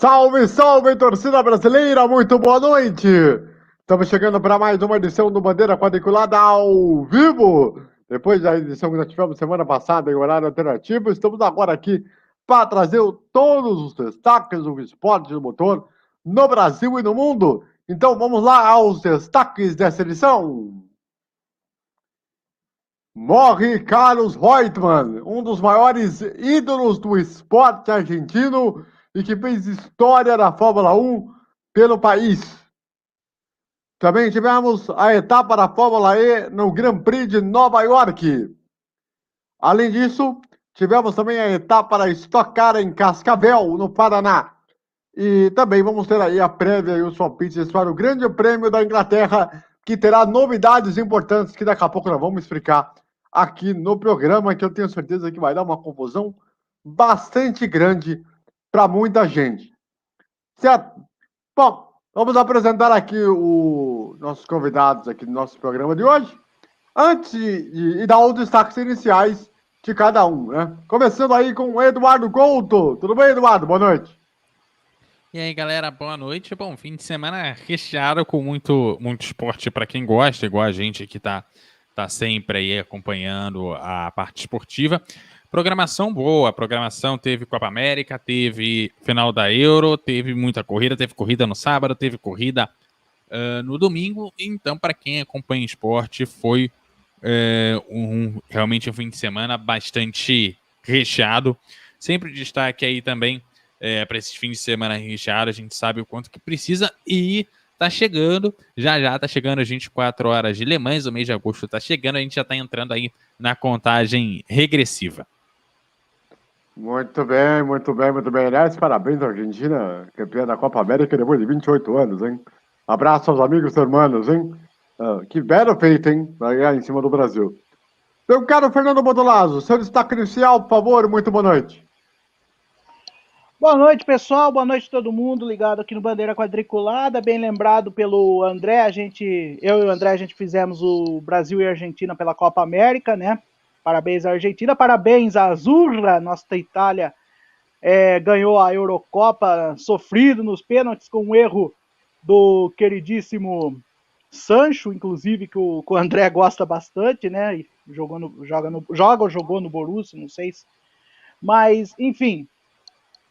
Salve, salve, torcida brasileira, muito boa noite! Estamos chegando para mais uma edição do Bandeira Quadriculada ao vivo. Depois da edição que nós tivemos semana passada em horário alternativo, estamos agora aqui para trazer todos os destaques do esporte do motor no Brasil e no mundo. Então vamos lá aos destaques dessa edição. Morre Carlos Reutemann, um dos maiores ídolos do esporte argentino e que fez história da Fórmula 1 pelo país. Também tivemos a etapa da Fórmula E no Grand Prix de Nova York. Além disso, tivemos também a etapa da Stock Car em Cascavel, no Paraná. E também vamos ter aí a prévia e os palpites para o Grande Prêmio da Inglaterra, que terá novidades importantes que daqui a pouco nós vamos explicar aqui no programa, que eu tenho certeza que vai dar uma confusão bastante grande para muita gente. Certo? Bom, vamos apresentar aqui os nossos convidados aqui do nosso programa de hoje, antes de dar os destaques iniciais de cada um, né? Começando aí com o Eduardo Couto. Tudo bem, Eduardo? Boa noite. E aí, galera, boa noite. Bom, fim de semana recheado com muito esporte para quem gosta, igual a gente que tá sempre aí acompanhando a parte esportiva. Programação boa, programação teve Copa América, teve final da Euro, teve muita corrida, teve corrida no sábado, teve corrida no domingo. Então, para quem acompanha esporte, foi realmente um fim de semana bastante recheado. Sempre destaque aí também para esses fins de semana recheados, a gente sabe o quanto que precisa e tá chegando, já tá chegando as 24 horas de Le Mans, o mês de agosto tá chegando, a gente já tá entrando aí na contagem regressiva. Muito bem, muito bem, muito bem. Aliás, parabéns à Argentina, campeã da Copa América depois de 28 anos, hein? Abraço aos amigos e irmãos, hein? Que belo feito, hein? Vai ganhar em cima do Brasil. Meu caro Fernando Bodolazzo, seu destaque inicial, por favor, muito boa noite. Boa noite, pessoal. Boa noite a todo mundo ligado aqui no Bandeira Quadriculada. Bem lembrado pelo André, eu e o André, a gente fizemos o Brasil e a Argentina pela Copa América, né? Parabéns à Argentina, parabéns à Azzurra, nossa Itália ganhou a Eurocopa, sofrido nos pênaltis com um erro do queridíssimo Sancho, inclusive, que o André gosta bastante, né? E jogou no Borussia, não sei se... Mas, enfim...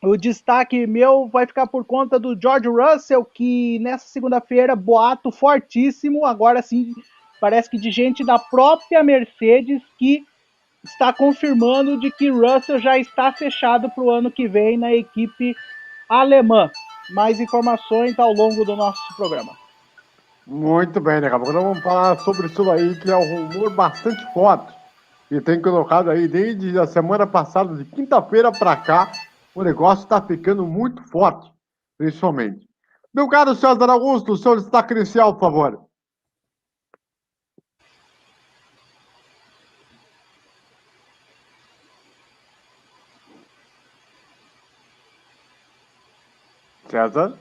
O destaque meu vai ficar por conta do George Russell, que nessa segunda-feira, boato fortíssimo, agora sim, parece que de gente da própria Mercedes, que está confirmando de que Russell já está fechado para o ano que vem na equipe alemã. Mais informações ao longo do nosso programa. Muito bem, né, Cabo? Agora vamos falar sobre isso aí, que é um rumor bastante forte, e tem colocado aí desde a semana passada, de quinta-feira para cá, o negócio está ficando muito forte, principalmente. Meu caro César Augusto, o seu destaque inicial, por favor. César?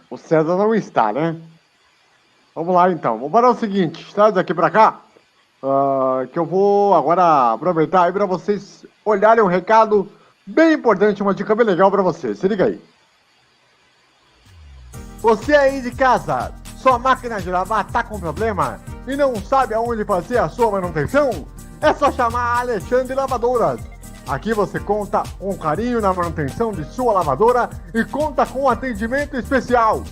O César não está, né? Vamos lá, então. Vamos para o seguinte, está daqui para cá, que eu vou agora aproveitar aí para vocês olharem um recado bem importante, uma dica bem legal para vocês. Se liga aí. Você aí de casa, sua máquina de lavar está com problema e não sabe aonde fazer a sua manutenção? É só chamar a Alexandre Lavadoras. Aqui você conta com carinho na manutenção de sua lavadora e conta com atendimento especial.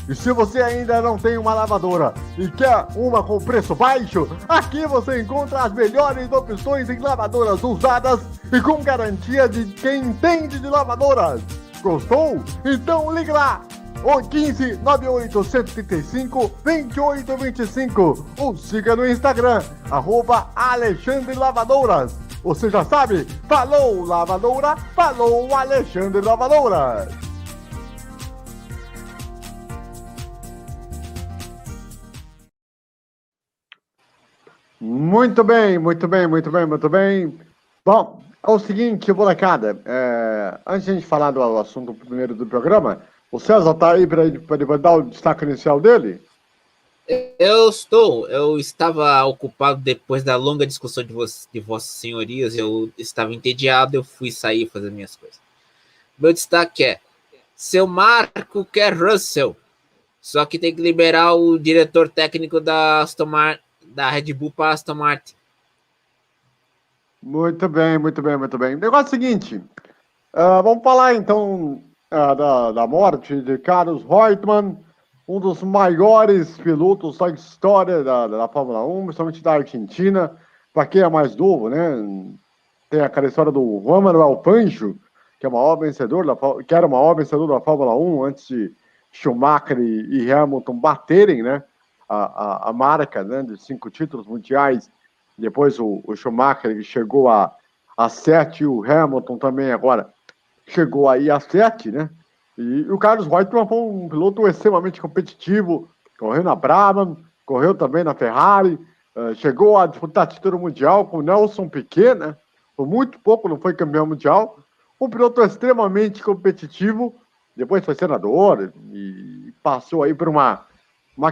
E se você ainda não tem uma lavadora e quer uma com preço baixo, aqui você encontra as melhores opções em lavadoras usadas e com garantia de quem entende de lavadoras. Gostou? Então ligue lá! 15 98 135 2825 ou siga no Instagram, @Alexandre Lavadoras. Você já sabe, falou lavadora, falou Alexandre Lavadoras. Muito bem, muito bem, muito bem, muito bem. Bom, é o seguinte, molecada, antes de a gente falar do assunto primeiro do programa, o César tá aí para dar o destaque inicial dele? Eu estava ocupado depois da longa discussão de vossas senhorias, eu estava entediado, eu fui sair fazer minhas coisas. Meu destaque é, seu Marco quer Russell, só que tem que liberar o diretor técnico da Red Bull para Aston Martin. Muito bem, muito bem, muito bem. O negócio é o seguinte, vamos falar então da morte de Carlos Reutemann, um dos maiores pilotos da história da Fórmula 1, principalmente da Argentina. Para quem é mais novo, né? Tem aquela história do Juan Manuel Fangio, que é o maior vencedor que era o maior vencedor da Fórmula 1 antes de Schumacher e Hamilton baterem, né? A marca, né, de 5 títulos mundiais. Depois o Schumacher chegou a 7, e o Hamilton também agora chegou aí a 7, né? E o Carlos Reutemann foi um piloto extremamente competitivo, correu na Brabham, correu também na Ferrari, chegou a disputar título mundial com o Nelson Piquet, né? Por muito pouco não foi campeão mundial. Um piloto extremamente competitivo, depois foi senador e passou aí por uma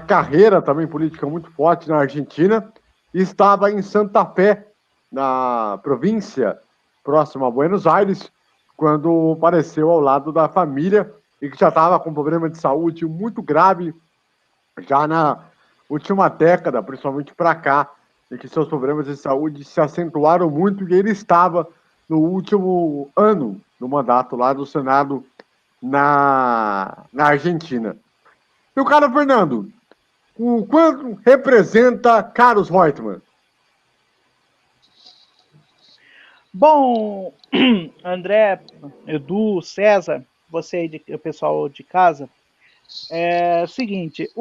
carreira também política muito forte na Argentina, e estava em Santa Fé, na província próxima a Buenos Aires, quando apareceu ao lado da família e que já estava com problema de saúde muito grave já na última década, principalmente para cá, e que seus problemas de saúde se acentuaram muito, e ele estava no último ano do mandato lá do Senado na Argentina. E o cara, Fernando, o quanto representa Carlos Reutemann? Bom, André, Edu, César, você aí, o pessoal de casa, é o seguinte,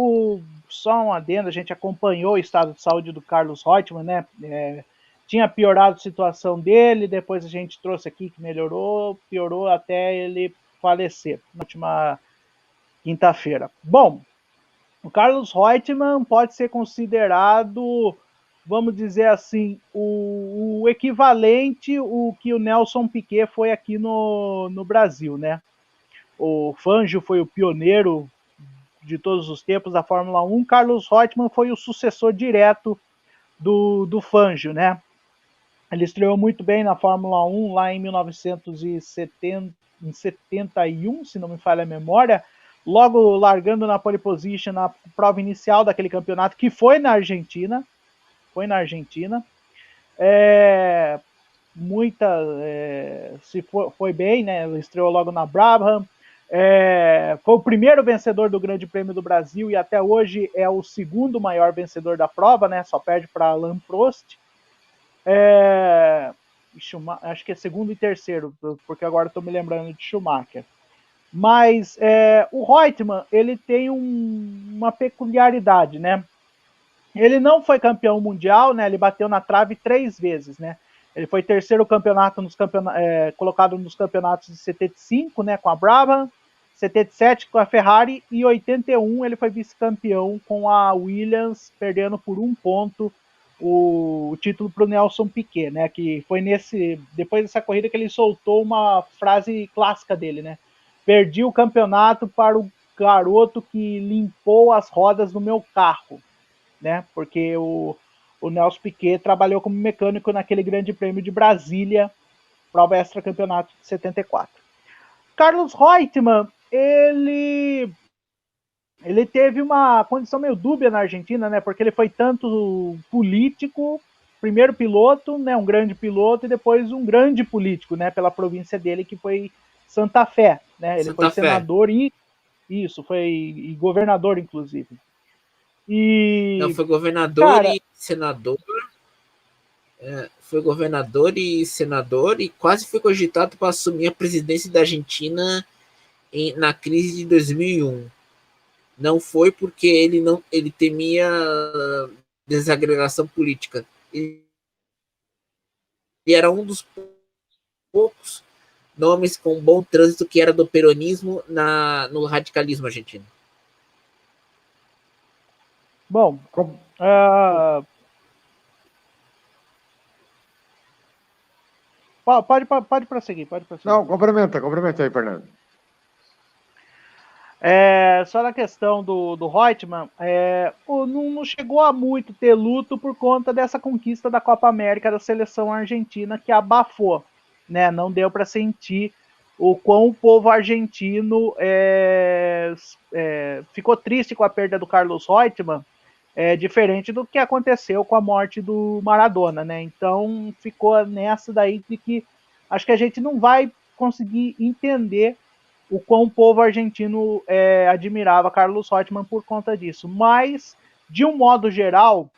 só um adendo, a gente acompanhou o estado de saúde do Carlos Reutemann, né? Tinha piorado a situação dele, depois a gente trouxe aqui que melhorou, piorou até ele falecer na última quinta-feira. Bom, o Carlos Reutemann pode ser considerado, vamos dizer assim, o equivalente o que o Nelson Piquet foi aqui no Brasil, né? O Fangio foi o pioneiro de todos os tempos da Fórmula 1, Carlos Reutemann foi o sucessor direto do Fangio, né? Ele estreou muito bem na Fórmula 1 lá em 1971, se não me falha a memória, logo largando na pole position na prova inicial daquele campeonato, que foi na Argentina. Foi bem, né? Ele estreou logo na Brabham. Foi o primeiro vencedor do Grande Prêmio do Brasil e até hoje é o segundo maior vencedor da prova, né? Só perde para Alain Prost. Acho que é segundo e terceiro, porque agora estou me lembrando de Schumacher. Mas o Reutemann, ele tem uma peculiaridade, né? Ele não foi campeão mundial, né? Ele bateu na trave 3 vezes, né? Ele foi terceiro colocado nos campeonatos de 75, né, com a Brabham, 77 com a Ferrari e 81 ele foi vice-campeão com a Williams, perdendo por 1 ponto o título para o Nelson Piquet, né? Que foi depois dessa corrida que ele soltou uma frase clássica dele, né? Perdi o campeonato para o garoto que limpou as rodas do meu carro, né? Porque o Nelson Piquet trabalhou como mecânico naquele Grande Prêmio de Brasília, prova extra-campeonato de 74. Carlos Reutemann, ele teve uma condição meio dúbia na Argentina, né? Porque ele foi tanto político, primeiro piloto, né? Um grande piloto, e depois um grande político, né? Pela província dele, que foi Santa Fé, né? Ele foi senador e governador, inclusive. Não, foi governador e senador. Foi governador e senador e quase foi cogitado para assumir a presidência da Argentina na crise de 2001. Não foi porque ele temia desagregação política. Ele era um dos poucos nomes com bom trânsito que era do peronismo no radicalismo argentino. Bom, pode prosseguir. Não, complementa aí, Fernando. Só na questão do Reutemann, não chegou a muito ter luto por conta dessa conquista da Copa América da seleção argentina, que abafou, né? Não deu para sentir o quão o povo argentino ficou triste com a perda do Carlos Reutemann, diferente do que aconteceu com a morte do Maradona, né? Então ficou nessa daí de que acho que a gente não vai conseguir entender o quão o povo argentino admirava Carlos Reutemann por conta disso. Mas, de um modo geral,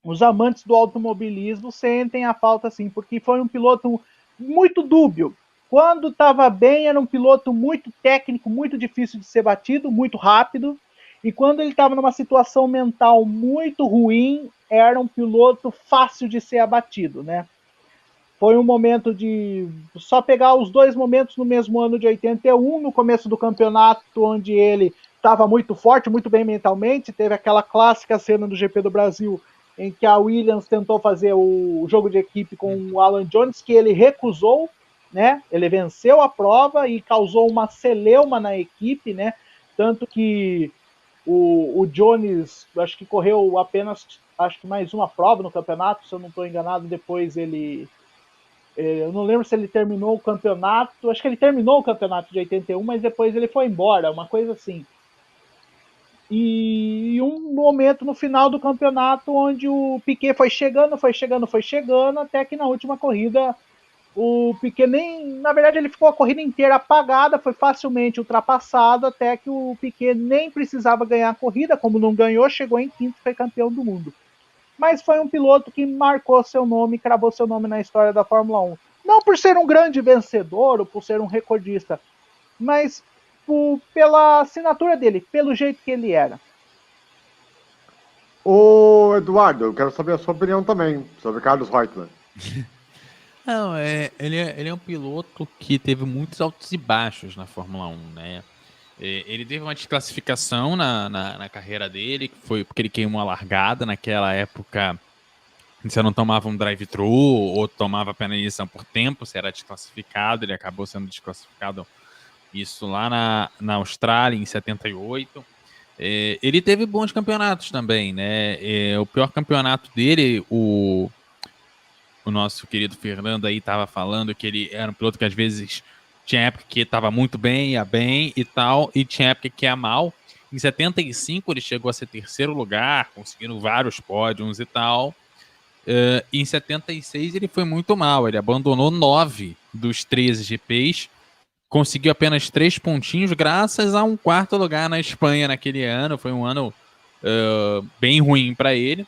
os amantes do automobilismo sentem a falta, sim, porque foi um piloto muito dúbio. Quando estava bem, era um piloto muito técnico, muito difícil de ser batido, muito rápido. E quando ele estava numa situação mental muito ruim, era um piloto fácil de ser abatido, né? Foi um momento de só pegar os dois momentos no mesmo ano de 81, no começo do campeonato, onde ele estava muito forte, muito bem mentalmente. Teve aquela clássica cena do GP do Brasil, em que a Williams tentou fazer o jogo de equipe com o Alan Jones, que ele recusou, né? Ele venceu a prova e causou uma celeuma na equipe, né? Tanto que o Jones, acho que correu apenas, acho que mais uma prova no campeonato, se eu não estou enganado. Depois eu não lembro se ele terminou o campeonato, acho que ele terminou o campeonato de 81, mas depois ele foi embora, uma coisa assim. E um momento no final do campeonato onde o Piquet foi chegando, até que na última corrida o Piquet na verdade ele ficou a corrida inteira apagada, foi facilmente ultrapassado, até que o Piquet nem precisava ganhar a corrida, como não ganhou, chegou em quinto e foi campeão do mundo. Mas foi um piloto que marcou seu nome, cravou seu nome na história da Fórmula 1. Não por ser um grande vencedor ou por ser um recordista, mas pela assinatura dele, pelo jeito que ele era. Ô, Eduardo, eu quero saber a sua opinião também sobre Carlos Reutemann. Não, ele é um piloto que teve muitos altos e baixos na Fórmula 1, né? Ele teve uma desclassificação na carreira dele, que foi porque ele queimou a largada. Naquela época, você não tomava um drive-thru ou tomava penalização por tempo, você era desclassificado. Ele acabou sendo desclassificado, isso lá na Austrália, em 78. Ele teve bons campeonatos também, né? O pior campeonato dele, o nosso querido Fernando aí estava falando que ele era um piloto que às vezes tinha época que estava muito bem, ia bem e tal, e tinha época que ia mal. Em 75 ele chegou a ser terceiro lugar, conseguindo vários pódios e tal. Em 76 ele foi muito mal, ele abandonou 9 dos 13 GPs, conseguiu apenas 3 pontinhos graças a um quarto lugar na Espanha naquele ano. Foi um ano bem ruim para ele.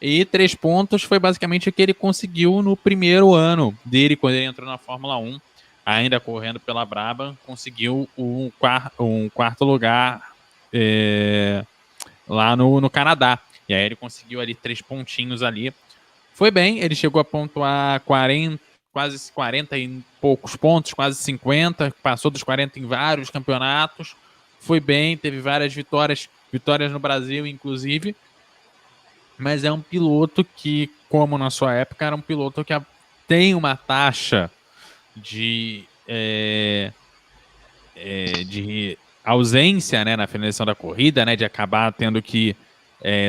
E 3 pontos foi basicamente o que ele conseguiu no primeiro ano dele, quando ele entrou na Fórmula 1, ainda correndo pela Brabham, conseguiu um quarto lugar lá no Canadá. E aí ele conseguiu ali 3 pontinhos ali. Foi bem, ele chegou a pontuar quase 40 e poucos pontos, quase 50, passou dos 40 em vários campeonatos. Foi bem, teve várias vitórias no Brasil, inclusive. Mas é um piloto que, como na sua época, era um piloto que tem uma taxa de ausência, né, na finalização da corrida, né, de acabar tendo que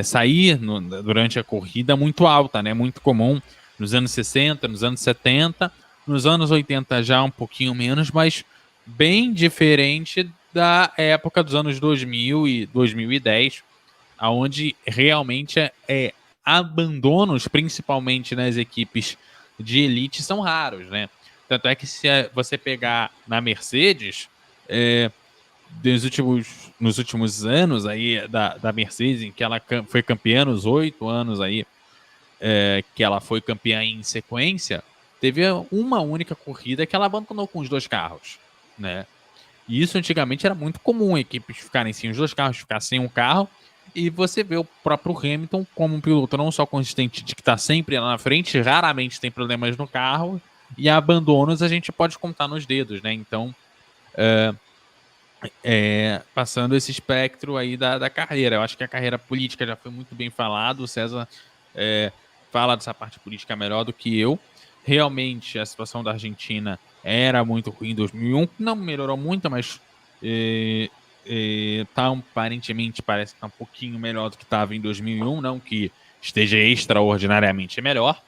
sair durante a corrida muito alta, né, muito comum nos anos 60, nos anos 70, nos anos 80 já um pouquinho menos, mas bem diferente da época dos anos 2000 e 2010, onde realmente abandonos, principalmente nas equipes de elite, são raros, né? Tanto é que se você pegar na Mercedes, nos últimos anos aí da Mercedes, em que ela foi campeã nos 8 anos aí, que ela foi campeã em sequência, teve uma única corrida que ela abandonou com os 2 carros, né? E isso antigamente era muito comum, equipes ficarem sem os 2 carros, ficar sem um carro. E você vê o próprio Hamilton como um piloto não só consistente de que está sempre lá na frente, raramente tem problemas no carro, e abandonos a gente pode contar nos dedos, né? Então, passando esse espectro aí da carreira. Eu acho que a carreira política já foi muito bem falado. O César fala dessa parte política melhor do que eu. Realmente, a situação da Argentina era muito ruim em 2001. Não melhorou muito, mas aparentemente parece que está um pouquinho melhor do que estava em 2001, não que esteja extraordinariamente melhor,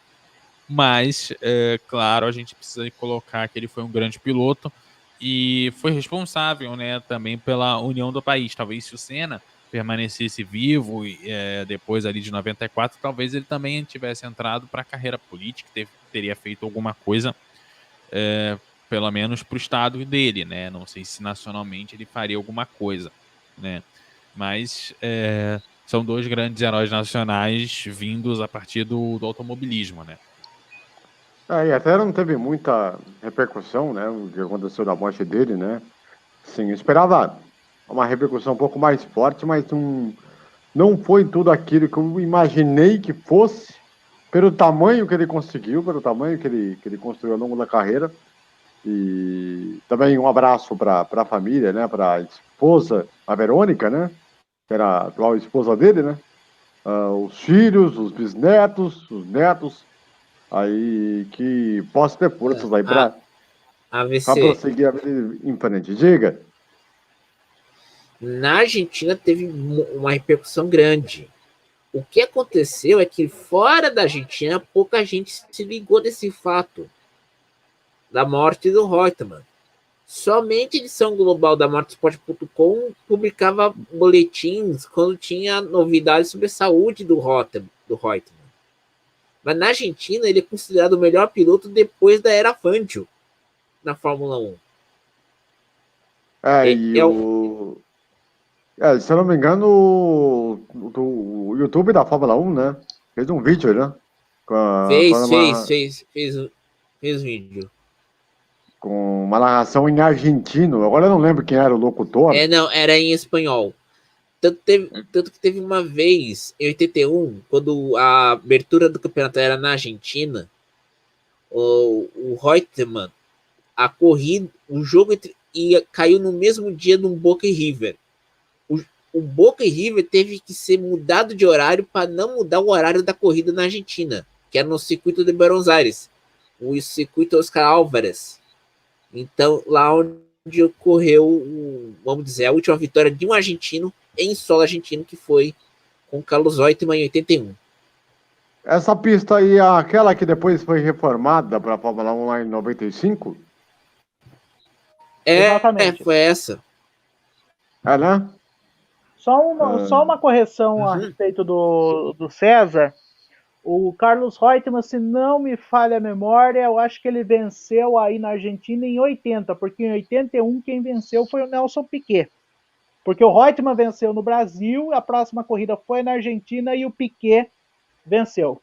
mas, claro, a gente precisa colocar que ele foi um grande piloto e foi responsável, né, também pela união do país. Talvez se o Senna permanecesse vivo depois ali de 94, talvez ele também tivesse entrado para a carreira política, teria feito alguma coisa, pelo menos para o estado dele, né? Não sei se nacionalmente ele faria alguma coisa, né? Mas são dois grandes heróis nacionais vindos a partir do automobilismo, né? E até não teve muita repercussão, né? O que aconteceu da morte dele, né? Sim, eu esperava uma repercussão um pouco mais forte, mas não foi tudo aquilo que eu imaginei que fosse, pelo tamanho que ele conseguiu, pelo tamanho que ele construiu ao longo da carreira. E também um abraço para a família, né? Para a esposa, a Verônica, né? Que era a atual esposa dele, né? Os filhos, os bisnetos, os netos, aí que possa ter forças aí para AVC. prosseguir a vida em frente. Diga. Na Argentina teve uma repercussão grande. O que aconteceu é que fora da Argentina pouca gente se ligou desse fato da morte do Reutemann. Somente a edição global da Motorsport.com publicava boletins quando tinha novidades sobre a saúde do Reutemann. Mas na Argentina ele é considerado o melhor piloto depois da era Fangio na Fórmula 1. Se eu não me engano, o YouTube da Fórmula 1, né? Fez um vídeo, né? Fez vídeo. Com uma narração em argentino. Agora eu não lembro quem era o locutor. Não, era em espanhol. Tanto que teve uma vez, em 81, quando a abertura do campeonato era na Argentina, o Reutemann, a corrida, o jogo caiu no mesmo dia do Boca e River. O Boca e River teve que ser mudado de horário para não mudar o horário da corrida na Argentina, que era no circuito de Buenos Aires, o circuito Oscar Álvarez. Então, lá onde ocorreu, vamos dizer, a última vitória de um argentino em solo argentino, que foi com Carlos Reutemann em 81. Essa pista aí é aquela que depois foi reformada para a Fórmula 1 lá em 95? Exatamente. Foi essa. Né? Só uma correção a respeito do César. O Carlos Reutemann, se não me falha a memória, eu acho que ele venceu aí na Argentina em 80, porque em 81 quem venceu foi o Nelson Piquet. Porque o Reutemann venceu no Brasil, a próxima corrida foi na Argentina e o Piquet venceu.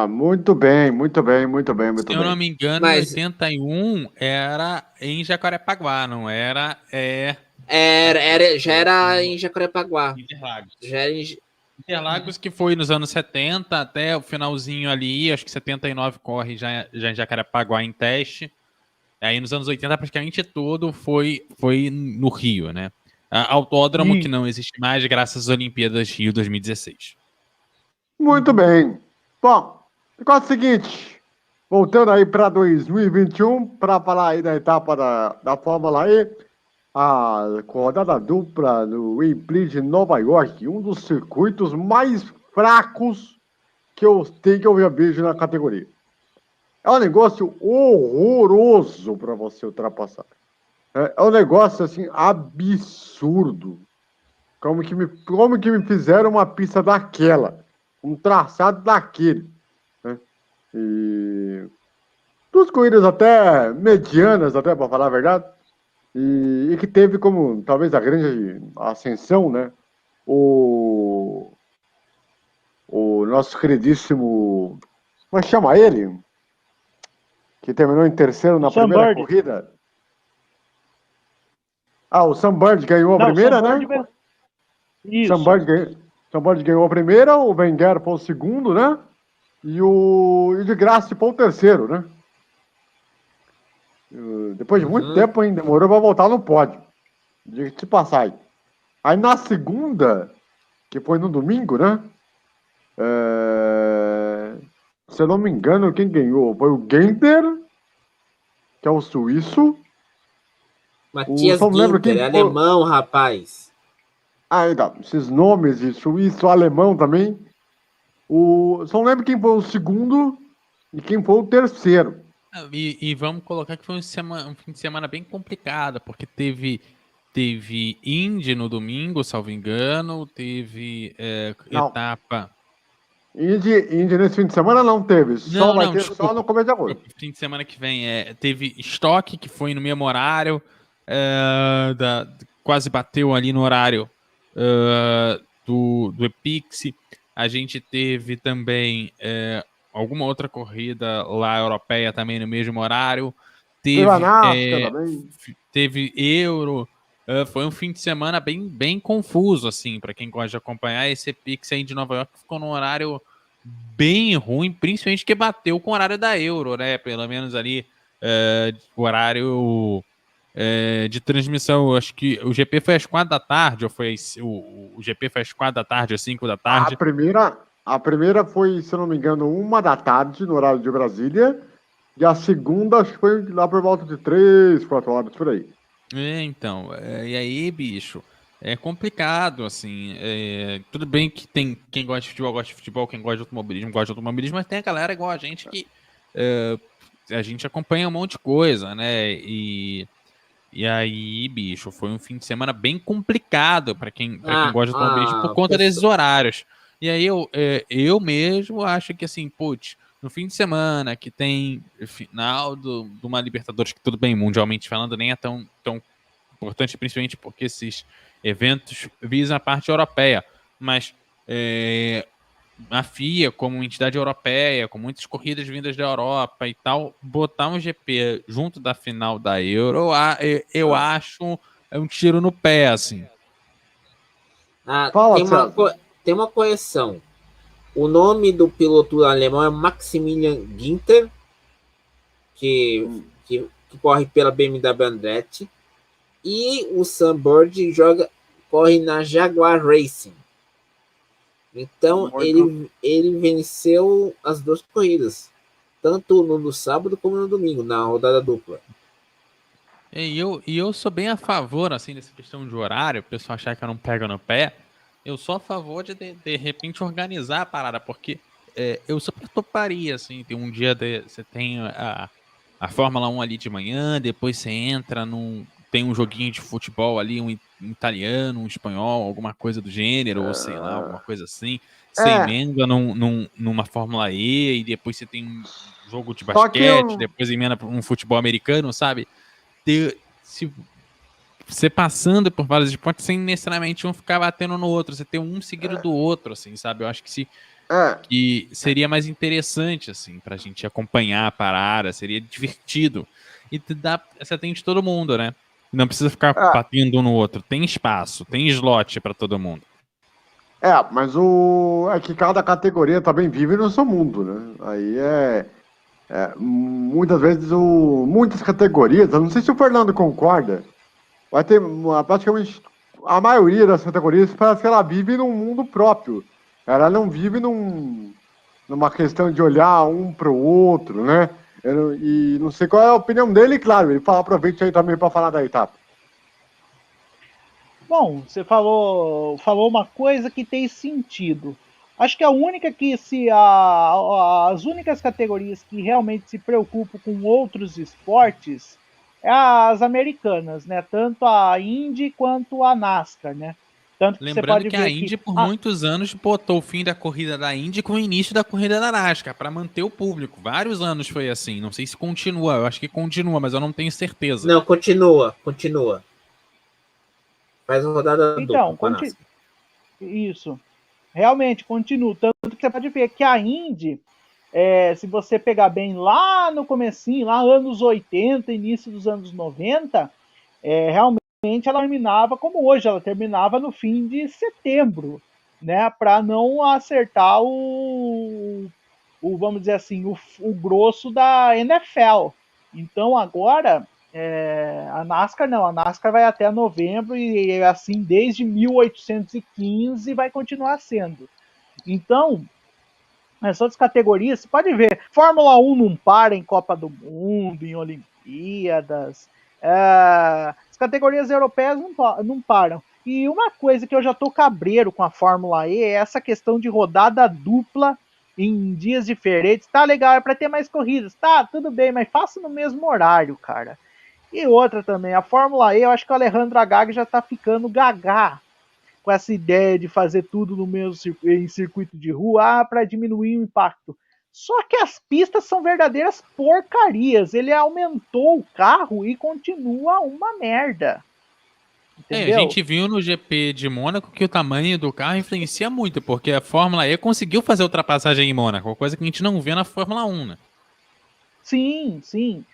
Muito bem. Se eu não me engano, em 81 era em Jacarepaguá, não era? Já era em Jacarepaguá. Interlagos, que foi nos anos 70 até o finalzinho ali, acho que 79 corre já em Jacarepaguá em teste. Aí nos anos 80 praticamente todo foi no Rio, né? Autódromo que não existe mais graças às Olimpíadas Rio 2016. Muito bem. Bom, o negócio é o seguinte, voltando aí para 2021, para falar aí da etapa da Fórmula E, a rodada dupla no Wembley de Nova York, um dos circuitos mais fracos que eu já vejo na categoria. É um negócio horroroso para você ultrapassar. É um negócio assim absurdo. Como que me fizeram uma pista daquela, um traçado daquele, né? E duas corridas até medianas, até para falar a verdade. E que teve como, talvez, a grande ascensão, né? O nosso queridíssimo... Como é que chama ele? Que terminou em terceiro na primeira corrida. O Sam Bird ganhou a primeira, né? Isso. Sam Bird ganhou a primeira, o Wenger foi o segundo, né? E o de Graça foi o terceiro, né? Depois de muito tempo, ainda demorou para voltar no pódio. Diga-se de passagem. Aí na segunda, que foi no domingo, né? Se eu não me engano, quem ganhou foi o Genter, que é o suíço. Matias só não lembro quem Ginter, foi. alemão, rapaz. Então, esses nomes de suíço, alemão também. Só não lembro quem foi o segundo e quem foi o terceiro. E vamos colocar que foi um fim de semana bem complicado, porque teve Indy no domingo, salvo engano, teve Não, etapa. Indy nesse fim de semana não teve. Só vai ter só no começo de agosto. Fim de semana que vem teve estoque, que foi no mesmo horário, quase bateu ali no horário do Epix. A gente teve também alguma outra corrida lá europeia também no mesmo horário. Teve a NASCAR também. Teve Euro. Foi um fim de semana bem confuso, assim, para quem gosta de acompanhar. Esse Epix aí de Nova York ficou num horário bem ruim, principalmente que bateu com o horário da Euro, né? Pelo menos ali o horário de transmissão. Acho que o GP foi às 4 da tarde, ou foi o GP foi às 4 da tarde, às 5 da tarde. A primeira foi, se eu não me engano, 1 da tarde, no horário de Brasília. E a segunda, acho que foi lá por volta de 3, 4 horas, por aí. Então, e aí, bicho, é complicado, assim, tudo bem que tem quem gosta de futebol, quem gosta de automobilismo, gosta de automobilismo, mas tem a galera igual a gente que a gente acompanha um monte de coisa, né, e aí, bicho, foi um fim de semana bem complicado para quem gosta de automobilismo por conta desses horários. E aí eu mesmo acho que, assim, putz, no fim de semana que tem final de uma Libertadores, que tudo bem, mundialmente falando, nem é tão importante, principalmente porque esses eventos visam a parte europeia, mas a FIA, como entidade europeia, com muitas corridas vindas da Europa e tal, botar um GP junto da final da Euro, eu acho um tiro no pé, assim. Tem uma correção. O nome do piloto alemão é Maximilian Ginter, que corre pela BMW Andretti, e o Sam Bird corre na Jaguar Racing. Então ele venceu as duas corridas, tanto no sábado como no domingo, na rodada dupla. E eu sou bem a favor, assim, dessa questão de horário, o pessoal achar que eu não pego no pé. Eu sou a favor de repente, organizar a parada, porque eu super toparia, assim, tem um dia, você tem a Fórmula 1 ali de manhã, depois você entra tem um joguinho de futebol ali, um italiano, um espanhol, alguma coisa do gênero, ou sei lá, alguma coisa assim. Você emenda numa Fórmula E, e depois você tem um jogo de basquete, depois emenda um futebol americano, sabe? Se você passando por vários esportes sem necessariamente um ficar batendo no outro, você ter um seguido do outro, assim, sabe? Eu acho que seria mais interessante, assim, pra gente acompanhar a parada, seria divertido. E você atende todo mundo, né? Não precisa ficar batendo um no outro. Tem espaço, tem slot pra todo mundo. Mas é que cada categoria também vive no seu mundo, né? Aí muitas vezes muitas categorias, eu não sei se o Fernando concorda, vai ter praticamente a maioria das categorias parece que ela vive num mundo próprio. Ela não vive numa questão de olhar um para o outro, né? E não sei qual é a opinião dele, claro, ele aproveita aí também para falar da etapa. Bom, você falou uma coisa que tem sentido. Acho que a única que as únicas categorias que realmente se preocupam com outros esportes é as americanas, né? Tanto a Indy quanto a NASCAR, né? Tanto que Lembrando você pode que ver a Indy por muitos anos botou o fim da corrida da Indy com o início da corrida da NASCAR para manter o público. Vários anos foi assim. Não sei se continua. Eu acho que continua, mas eu não tenho certeza. Não, continua. Faz uma rodada então, dupla com a NASCAR. Isso. Realmente continua. Tanto que você pode ver que a Indy, se você pegar bem lá no comecinho, lá anos 80, início dos anos 90, realmente ela terminava como hoje, ela terminava no fim de setembro, né, para não acertar vamos dizer assim, o grosso da NFL. Então agora a NASCAR não, a NASCAR vai até novembro e assim desde 1815 vai continuar sendo. Então, as outras categorias, você pode ver, Fórmula 1 não para em Copa do Mundo, em Olimpíadas, As categorias europeias não param. E uma coisa que eu já tô cabreiro com a Fórmula E é essa questão de rodada dupla em dias diferentes. Tá legal, é para ter mais corridas. Tá, tudo bem, mas faça no mesmo horário, cara. E outra também, a Fórmula E, eu acho que o Alejandro Agag já tá ficando gagá com essa ideia de fazer tudo no mesmo em circuito de rua para diminuir o impacto. Só que as pistas são verdadeiras porcarias. Ele aumentou o carro e continua uma merda. Entendeu? A gente viu no GP de Mônaco que o tamanho do carro influencia muito, porque a Fórmula E conseguiu fazer ultrapassagem em Mônaco, coisa que a gente não vê na Fórmula 1, né? Sim, sim.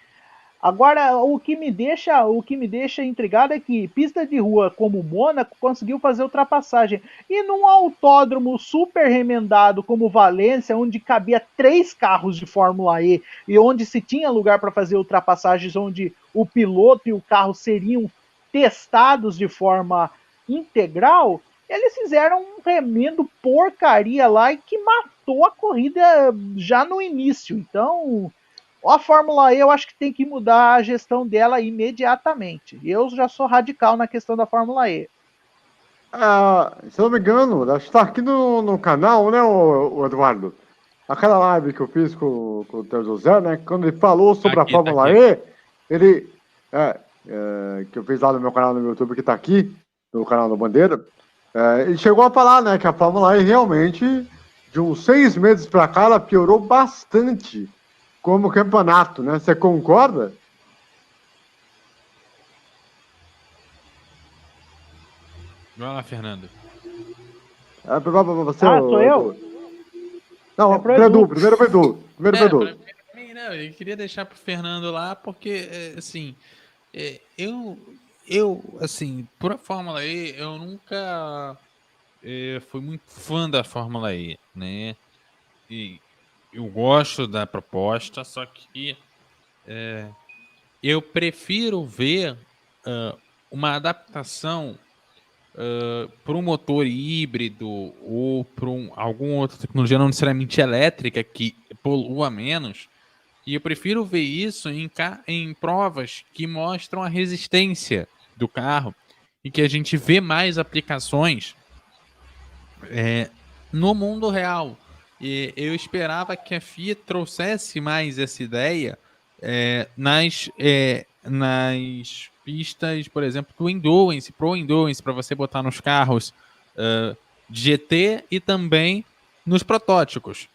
Agora, o que me deixa intrigado é que pista de rua como Mônaco conseguiu fazer ultrapassagem. E num autódromo super remendado como Valência, onde cabia 3 carros de Fórmula E e onde se tinha lugar para fazer ultrapassagens, onde o piloto e o carro seriam testados de forma integral, eles fizeram um remendo porcaria lá e que matou a corrida já no início. Então, a Fórmula E eu acho que tem que mudar a gestão dela imediatamente. Eu já sou radical na questão da Fórmula E. Se eu não me engano, acho que tá aqui no canal, né, o Eduardo? Aquela live que eu fiz com o Theo José, né? Quando ele falou sobre a Fórmula E, ele. Que eu fiz lá no meu canal no YouTube, que tá aqui, no canal do Bandeira. Ele chegou a falar, né, que a Fórmula E realmente, de uns 6 meses pra cá, ela piorou bastante como campeonato, né? Você concorda? Vai lá, Fernando. Você, sou eu? Não, primeiro foi Edu. Eu queria deixar pro Fernando lá, porque, assim, assim, por a Fórmula E, eu nunca fui muito fã da Fórmula E, né? E eu gosto da proposta, só que eu prefiro ver uma adaptação para um motor híbrido ou para alguma outra tecnologia, não necessariamente elétrica, que polua menos. E eu prefiro ver isso em provas que mostram a resistência do carro e que a gente vê mais aplicações no mundo real. E eu esperava que a FIA trouxesse mais essa ideia nas pistas, por exemplo, do Endurance, Pro Endurance, para você botar nos carros GT e também nos protótipos.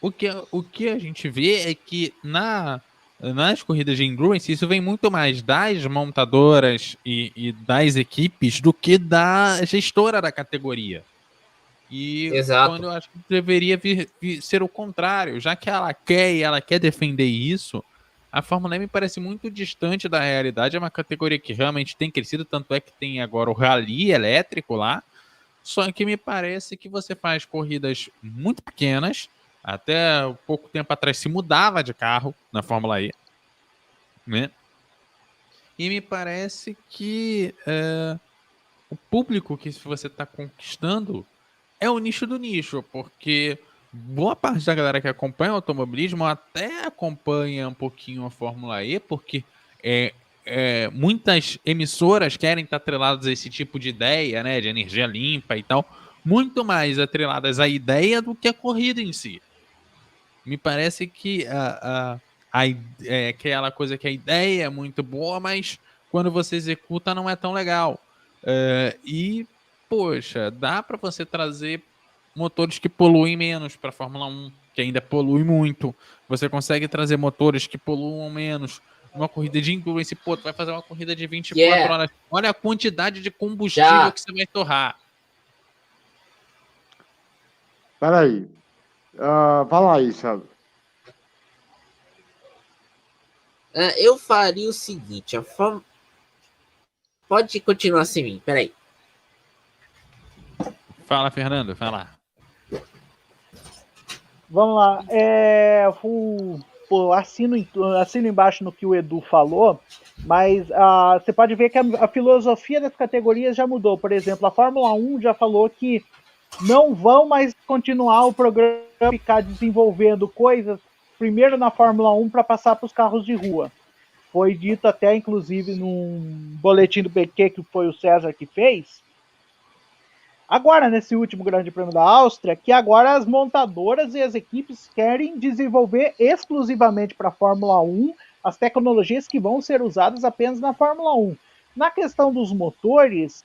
O que a gente vê é que nas corridas de Endurance, isso vem muito mais das montadoras e das equipes do que da gestora da categoria. E Exato. quando eu acho que deveria ser o contrário, já que ela quer defender isso, a Fórmula E me parece muito distante da realidade. É uma categoria que realmente tem crescido, tanto é que tem agora o rally elétrico lá. Só que me parece que você faz corridas muito pequenas. Até pouco tempo atrás se mudava de carro na Fórmula E, né? E me parece que o público que você está conquistando é o nicho do nicho, porque boa parte da galera que acompanha o automobilismo até acompanha um pouquinho a Fórmula E, porque muitas emissoras querem estar atreladas a esse tipo de ideia, né, de energia limpa e tal, muito mais atreladas à ideia do que a corrida em si. Me parece que aquela coisa que a ideia é muito boa, mas quando você executa não é tão legal. Poxa, dá para você trazer motores que poluem menos para a Fórmula 1, que ainda polui muito. Você consegue trazer motores que poluam menos. Uma corrida de endurance, tu vai fazer uma corrida de 24 horas. Olha a quantidade de combustível que você vai torrar. Peraí. Fala aí, Sandro. Eu faria o seguinte, Pode continuar sem mim, peraí. Fala, Fernando, fala. Vamos lá. Assino embaixo no que o Edu falou, mas você pode ver que a filosofia das categorias já mudou. Por exemplo, a Fórmula 1 já falou que não vão mais continuar o programa, ficar desenvolvendo coisas primeiro na Fórmula 1 para passar para os carros de rua. Foi dito até, inclusive, num boletim do PQ, que foi o César que fez, agora, nesse último Grande Prêmio da Áustria, que agora as montadoras e as equipes querem desenvolver exclusivamente para a Fórmula 1 as tecnologias que vão ser usadas apenas na Fórmula 1. Na questão dos motores,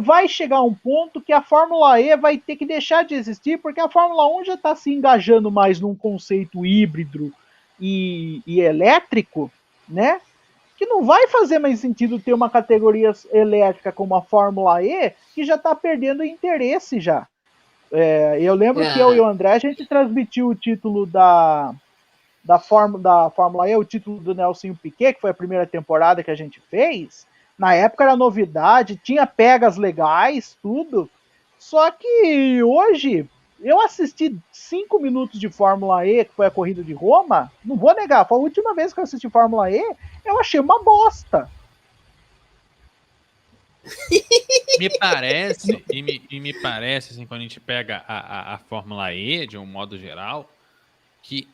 vai chegar um ponto que a Fórmula E vai ter que deixar de existir, porque a Fórmula 1 já está se engajando mais num conceito híbrido e elétrico, né? Que não vai fazer mais sentido ter uma categoria elétrica como a Fórmula E, que já está perdendo interesse já. Eu lembro que eu e o André, a gente transmitiu o título da Fórmula E, o título do Nelson Piquet, que foi a primeira temporada que a gente fez. Na época era novidade, tinha pegas legais, tudo. Só que hoje, eu assisti 5 minutos de Fórmula E, que foi a corrida de Roma, não vou negar, foi a última vez que eu assisti Fórmula E, eu achei uma bosta. Me parece, me parece, assim, quando a gente pega a Fórmula E, de um modo geral, que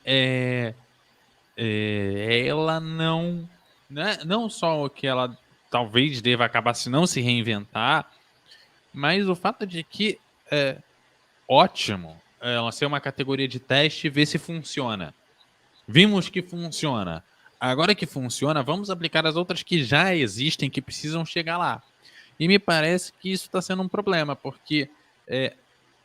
ela não só que ela talvez deva acabar se não se reinventar, mas o fato de que é ótimo ela ser uma categoria de teste e ver se funciona. Vimos que funciona. Agora que funciona, vamos aplicar as outras que já existem, que precisam chegar lá. E me parece que isso está sendo um problema, porque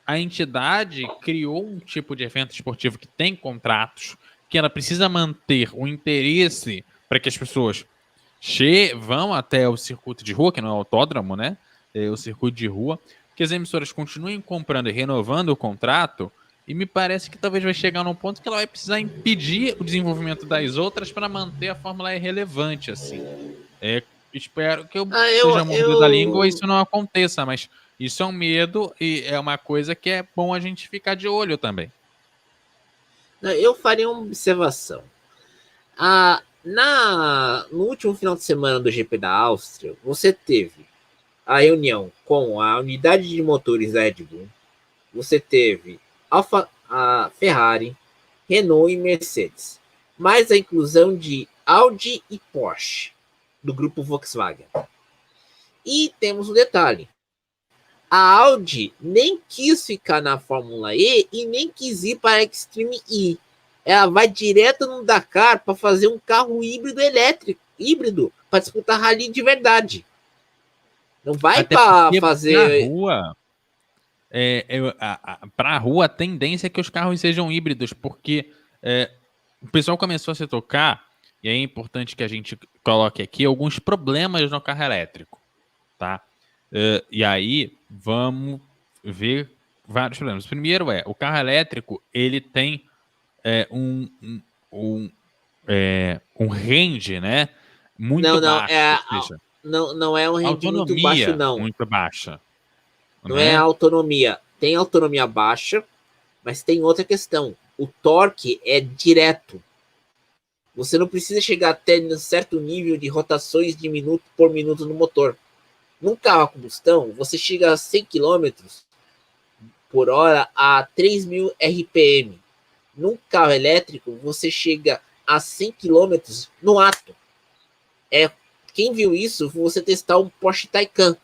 a entidade criou um tipo de evento esportivo que tem contratos, que ela precisa manter o interesse para que as pessoas vão até o circuito de rua, que não é o autódromo, né? É o circuito de rua, que as emissoras continuem comprando e renovando o contrato, e me parece que talvez vai chegar num ponto que ela vai precisar impedir o desenvolvimento das outras para manter a Fórmula E relevante, assim. Espero que eu seja mordido da língua e isso não aconteça, mas isso é um medo e é uma coisa que é bom a gente ficar de olho também. Eu faria uma observação. No último final de semana do GP da Áustria, você teve a reunião com a unidade de motores da Red Bull, você teve a Ferrari, Renault e Mercedes, mais a inclusão de Audi e Porsche, do grupo Volkswagen. E temos um detalhe. A Audi nem quis ficar na Fórmula E e nem quis ir para a Extreme E. Ela vai direto no Dakar para fazer um carro híbrido, para disputar rally de verdade. Não vai para fazer... Na rua, para a rua, a tendência é que os carros sejam híbridos, porque o pessoal começou a se tocar, e é importante que a gente coloque aqui alguns problemas no carro elétrico, tá? E aí, vamos ver vários problemas. Primeiro o carro elétrico, ele tem um range, né? Muito baixo. Não é um range muito baixo, não. Muito baixa. Não é autonomia. Tem autonomia baixa, mas tem outra questão. O torque é direto. Você não precisa chegar até um certo nível de rotações de minuto por minuto no motor. Num carro a combustão, você chega a 100 km por hora a 3.000 RPM. Num carro elétrico, você chega a 100 km no ato. Quem viu isso, você testar um Porsche Taycan.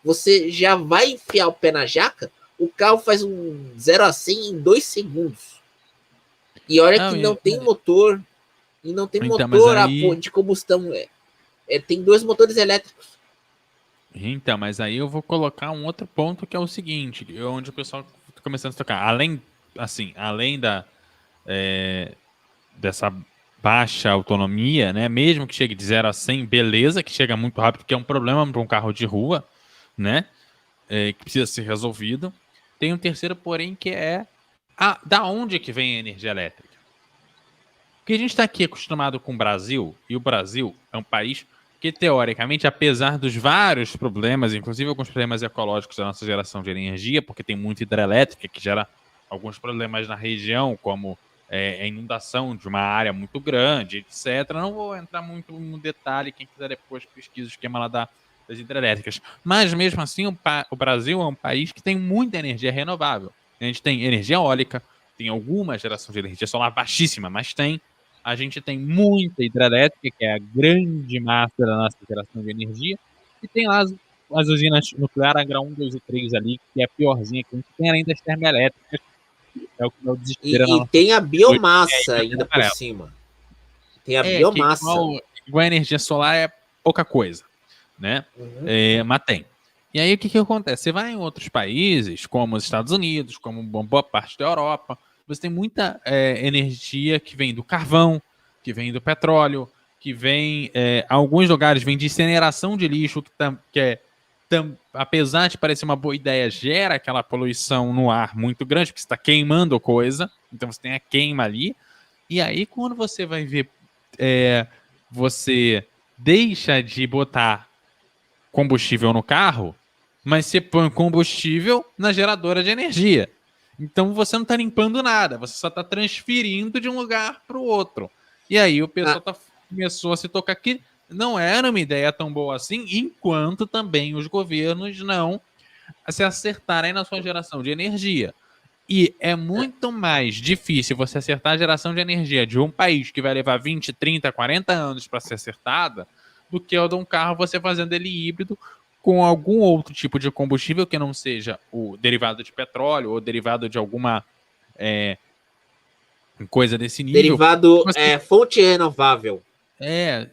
Você já vai enfiar o pé na jaca, o carro faz um 0 a 100 em 2 segundos. E olha que não tem motor. E não tem motor de combustão. Tem 2 motores elétricos. Então, mas aí eu vou colocar um outro ponto que é o seguinte, onde o pessoal está começando a tocar. Além dessa baixa autonomia, né? Mesmo que chegue de 0 a 100, beleza, que chega muito rápido, que é um problema para um carro de rua, né? Que precisa ser resolvido. Tem um terceiro, porém, que é da onde que vem a energia elétrica. Porque a gente está aqui acostumado com o Brasil, e o Brasil é um país que, teoricamente, apesar dos vários problemas, inclusive alguns problemas ecológicos da nossa geração de energia, porque tem muita hidrelétrica que gera alguns problemas na região, como a inundação de uma área muito grande, etc. Não vou entrar muito no detalhe, quem quiser depois pesquisa o esquema lá das hidrelétricas. Mas, mesmo assim, o Brasil é um país que tem muita energia renovável. A gente tem energia eólica, tem alguma geração de energia solar baixíssima, mas tem. A gente tem muita hidrelétrica, que é a grande massa da nossa geração de energia, e tem lá as usinas nucleares, a grau 1, 2 e 3 ali, que é a piorzinha, que a gente tem além das termoelétricas, que é o que é o desespero na E nossa tem a biomassa sociedade, ainda por cima. Tem a que biomassa. igual a energia solar é pouca coisa, né? Mas tem. E aí o que acontece? Você vai em outros países, como os Estados Unidos, como boa parte da Europa, você tem muita energia que vem do carvão, que vem do petróleo, que vem, alguns lugares vem de incineração de lixo, apesar de parecer uma boa ideia, gera aquela poluição no ar muito grande, porque você está queimando coisa, então você tem a queima ali. E aí quando você vai ver, você deixa de botar combustível no carro, mas você põe combustível na geradora de energia. Então você não está limpando nada, você só está transferindo de um lugar para o outro. E aí o pessoal começou a se tocar que não era uma ideia tão boa assim, enquanto também os governos não se acertarem na sua geração de energia. E é muito mais difícil você acertar a geração de energia de um país que vai levar 20, 30, 40 anos para ser acertada, do que o de um carro você fazendo ele híbrido com algum outro tipo de combustível que não seja o derivado de petróleo ou derivado de alguma coisa desse nível. Derivado fonte renovável.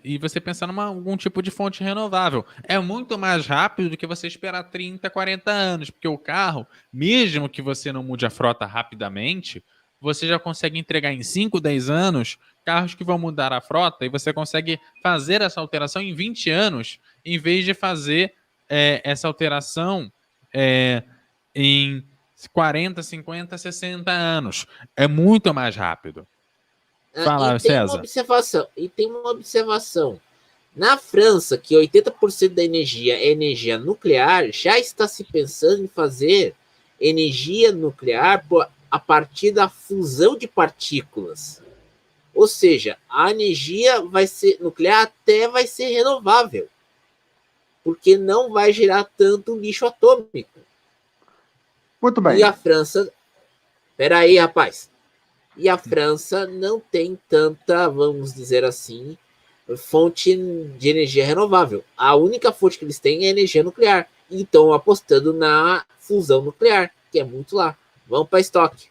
E você pensar em algum tipo de fonte renovável. É muito mais rápido do que você esperar 30, 40 anos, porque o carro, mesmo que você não mude a frota rapidamente, você já consegue entregar em 5, 10 anos carros que vão mudar a frota e você consegue fazer essa alteração em 20 anos, em vez de fazer essa alteração em 40, 50, 60 anos. É muito mais rápido. Fala, César. Tem uma observação. Na França, que 80% da energia é energia nuclear, já está se pensando em fazer energia nuclear a partir da fusão de partículas. Ou seja, a energia nuclear até vai ser renovável, porque não vai gerar tanto lixo atômico. Muito bem. E a França... Peraí, rapaz. E a França não tem tanta, vamos dizer assim, fonte de energia renovável. A única fonte que eles têm é energia nuclear. Então, apostando na fusão nuclear, que é muito lá. Vamos para estoque.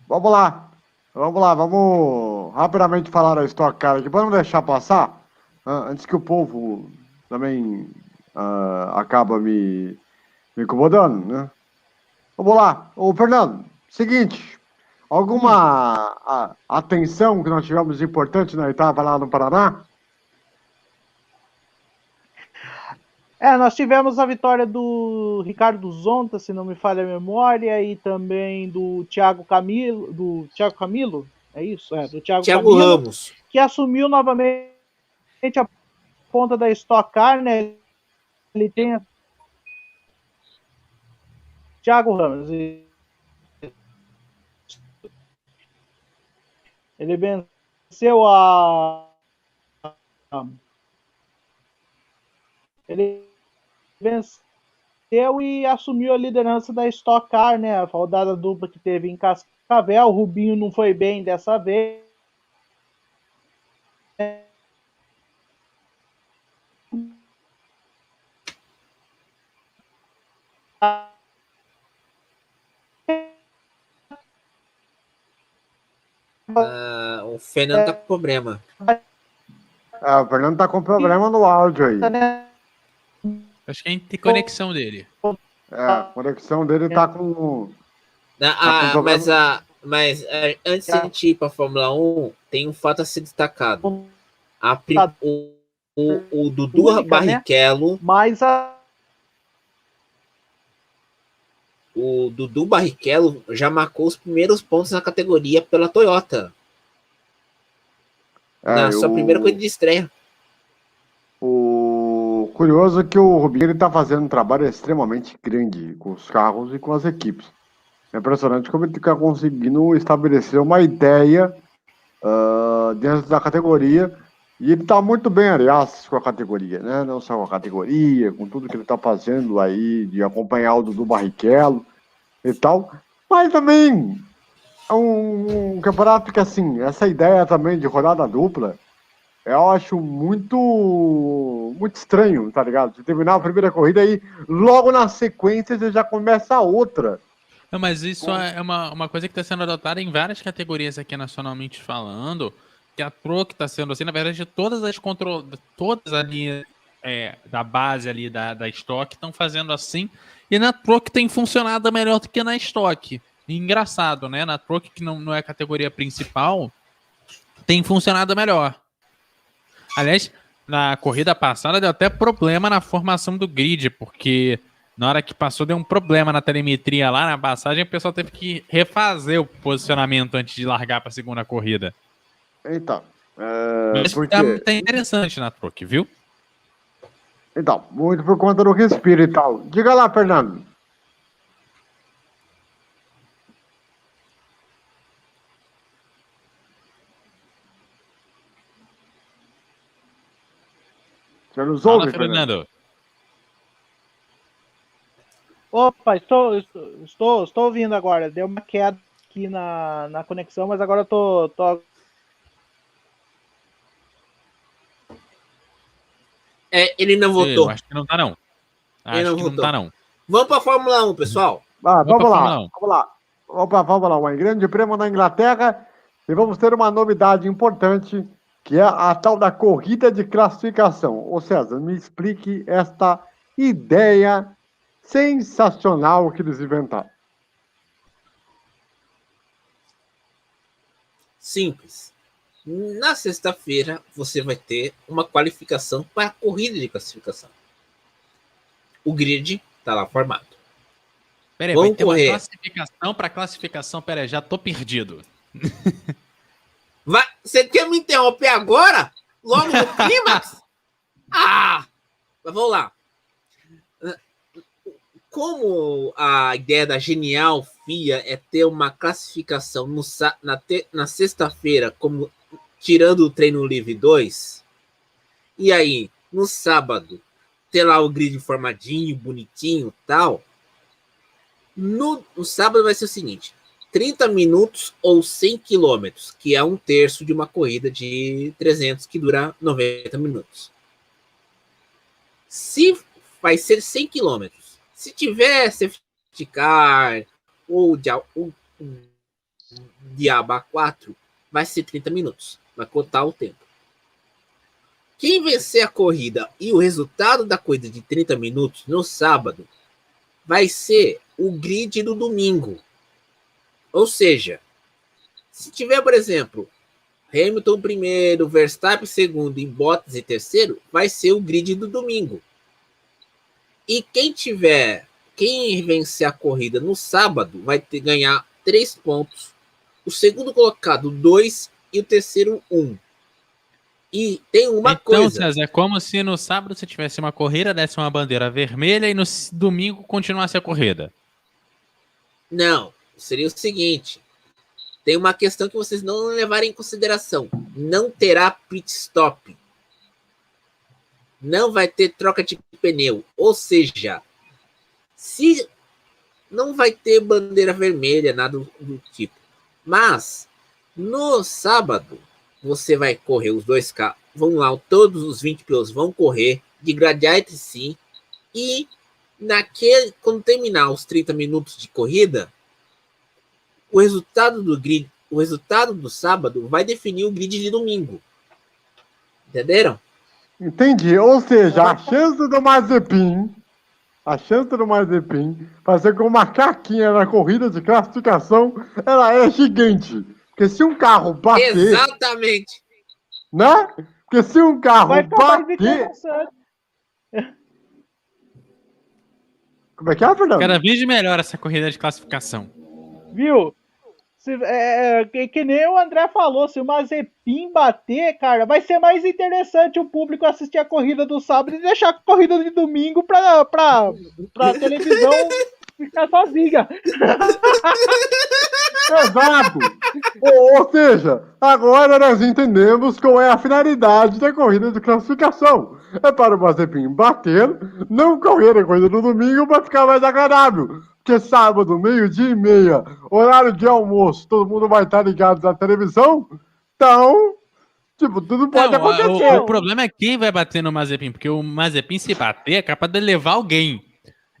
Vamos lá. Vamos rapidamente falar da Stock Car aqui, para não deixar passar, antes que o povo também acaba me incomodando, né? Vamos lá. Ô, Fernando, seguinte, alguma atenção que nós tivemos importante na etapa lá no Paraná? Nós tivemos a vitória do Ricardo Zonta, se não me falha a memória, e também do Thiago Camilo, é isso? Do Thiago Camilo, Ramos, que assumiu novamente a ponta da Stock Car, né? Ele tem Thiago Ramos. Ele venceu Ele venceu e assumiu a liderança da Stock Car, né? A rodada dupla que teve em Cascavel. O Rubinho não foi bem dessa vez. O Fernando tá com problema. O Fernando tá com problema no áudio aí. Acho que é a conexão dele. A conexão dele tá com... Mas antes de a gente ir para a Fórmula 1, tem um fato a ser destacado. O Dudu Barrichello... O Dudu Barrichello já marcou os primeiros pontos na categoria pela Toyota. Na sua primeira corrida de estreia. O curioso é que o Rubinho está fazendo um trabalho extremamente grande com os carros e com as equipes. É impressionante como ele está conseguindo estabelecer uma ideia dentro da categoria. E ele está muito bem, aliás, com a categoria, né? Não só com a categoria, com tudo que ele está fazendo aí, de acompanhar o Dudu Barrichello e tal. Mas também um campeonato que, assim, essa ideia também de rodada dupla, eu acho muito estranho, tá ligado? De terminar a primeira corrida e logo na sequência você já começa a outra. Não, mas isso é uma coisa que está sendo adotada em várias categorias aqui nacionalmente falando, que a Truck está sendo assim, na verdade, todas ali da base ali da Stock estão fazendo assim, e na Truck tem funcionado melhor do que na Stock. E engraçado, né? Na Truck, que não é a categoria principal, tem funcionado melhor. Aliás, na corrida passada deu até problema na formação do grid, porque na hora que passou deu um problema na telemetria lá na passagem, o pessoal teve que refazer o posicionamento antes de largar para a segunda corrida. Então, mas porque... tá interessante na Truck, viu? Então, muito por conta do respiro e tal. Diga lá, Fernando. Você nos ouve, Fala, Fernando? Opa, estou ouvindo agora. Deu uma queda aqui na conexão, mas agora eu tô... Ele não votou. Eu acho que não tá, não. Não tá, não. Vamos para a Fórmula 1, pessoal. Vamos lá. Vamos lá. O Grande Prêmio da Inglaterra. E vamos ter uma novidade importante, que é a tal da corrida de classificação. Ô César, me explique esta ideia sensacional que eles inventaram. Simples. Na sexta-feira, você vai ter uma qualificação para a corrida de classificação. O grid está lá formado. Peraí, vai ter uma classificação para classificação. Peraí, já tô perdido. Você quer me interromper agora? Logo no clímax? Mas vamos lá. Como a ideia da genial FIA é ter uma classificação na sexta-feira, como tirando o treino livre 2, e aí, no sábado, ter lá o grid formadinho, bonitinho e tal, no sábado vai ser o seguinte: 30 minutos ou 100 quilômetros, que é um terço de uma corrida de 300 que dura 90 minutos. Se vai ser 100 quilômetros, se tiver safety car ou diabo 4, vai ser 30 minutos. Vai contar o tempo. Quem vencer a corrida e o resultado da corrida de 30 minutos no sábado vai ser o grid do domingo. Ou seja, se tiver, por exemplo, Hamilton primeiro, Verstappen segundo e Bottas em terceiro, vai ser o grid do domingo. E quem vencer a corrida no sábado vai ganhar 3 pontos. O segundo colocado, 2, e o terceiro, 1. E tem uma coisa... Então, César, é como se no sábado você tivesse uma corrida, desse uma bandeira vermelha e no domingo continuasse a corrida. Não, seria o seguinte: tem uma questão que vocês não levarem em consideração. Não terá pit stop. Não vai ter troca de pneu. Ou seja, se não vai ter bandeira vermelha, nada do tipo. Mas, no sábado, você vai correr os 2 carros. Vão lá, todos os 20 pilotos vão correr de gradear entre si. E quando terminar os 30 minutos de corrida, o resultado do sábado vai definir o grid de domingo. Entenderam? Entendi. Ou seja, a chance do Mazepin fazer com uma caquinha na corrida de classificação, ela é gigante. Porque se um carro bater... Exatamente. Né? Porque se um carro bater... Como é que é, Fernando? Cada vez melhor essa corrida de classificação. Viu? Que nem o André falou, se o Mazepin bater, cara, vai ser mais interessante o público assistir a corrida do sábado e deixar a corrida de domingo pra televisão ficar sozinha. Exato! Ou seja, agora nós entendemos qual é a finalidade da corrida de classificação. É para o Mazepin bater, não correr a corrida no domingo para ficar mais agradável. Porque sábado, 12:30, horário de almoço, todo mundo vai estar ligado na televisão. Então, tipo, tudo pode Não, acontecer. o problema é quem vai bater no Mazepin, porque o Mazepin, se bater, é capaz de levar alguém.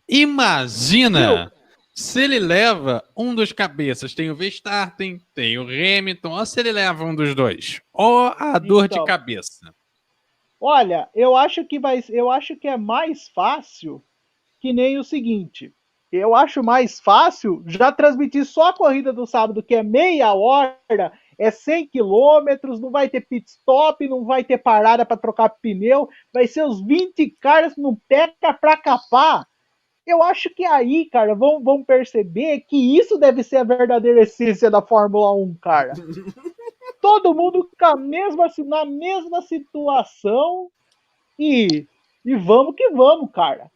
Imagina se ele leva um dos cabeças. Tem o Verstappen, tem o Hamilton, ou se ele leva um dos dois. Ó, a dor de cabeça. Olha, eu acho que é mais fácil que nem o seguinte. Eu acho mais fácil já transmitir só a corrida do sábado, que é meia hora, é 100 quilômetros, não vai ter pit stop, não vai ter parada para trocar pneu, vai ser os 20 caras no pega para capar. Eu acho que aí, cara, vão perceber que isso deve ser a verdadeira essência da Fórmula 1, cara. Todo mundo na mesma situação e vamos que vamos, cara.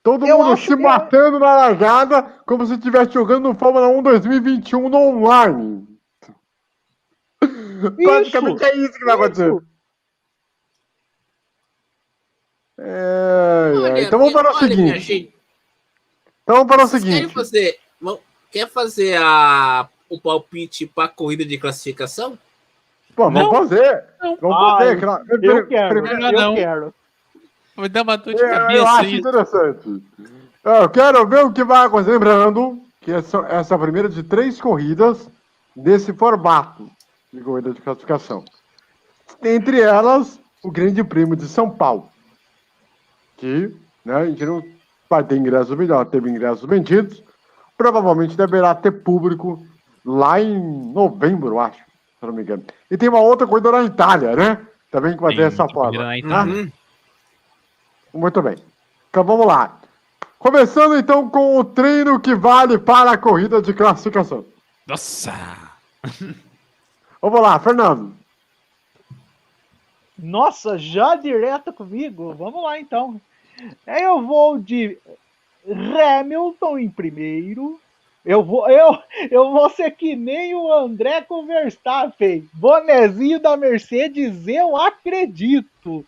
Todo mundo se matando na largada, como se estivesse jogando no Fórmula 1 2021 no online. Praticamente é isso que vai acontecer. Então vamos para o seguinte. Quer fazer o palpite para a corrida de classificação? Pô, vamos fazer. Vamos fazer, claro. Eu quero. Vai dar uma dor de cabeça. Eu acho interessante. Eu quero ver o que vai acontecer. Lembrando que essa é a primeira de 3 corridas desse formato de corrida de classificação. Entre elas, o Grande Prêmio de São Paulo. Que, né, a gente não vai ter ingressos melhor, teve ingressos vendidos. Provavelmente deverá ter público lá em novembro, acho, se não me engano. E tem uma outra corrida na Itália, né? Também que vai ter essa forma. Muito bem. Então vamos lá. Começando então com o treino que vale para a corrida de classificação. Nossa! Vamos lá, Fernando. Nossa, já direto comigo? Vamos lá então. Eu vou de Hamilton em primeiro. Eu vou ser que nem o André com o Verstappen. Bonezinho da Mercedes, eu acredito.